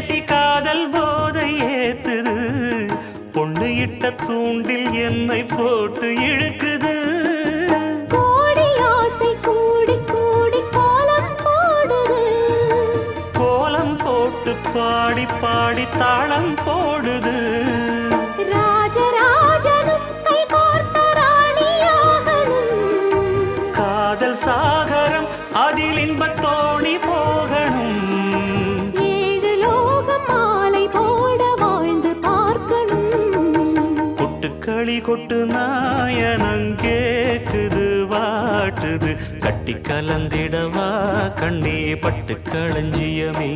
பேசி காதல் போதை ஏத்துது பொண்ணு இட்ட தூண்டில் என்னை போட்டு இழுக்குது கோடி ஆசை கூடி கூடி கோலம் போடுது கோலம் போட்டு பாடி பாடி தாளம் போடுது ராஜராஜனும் கை கோர்த்த ராணியாகணும் காதல் சாகரம் அதில் இன்பத் தோணி போகணும் ஏழு லோகம் மாலை போட வாழ்ந்து பார்க்கணும் கொட்டுக்களி கொட்டு நாயனங்கேக்குது வாட்டுது கட்டி கலந்திடவா கண்ணே பட்டு களஞ்சியமே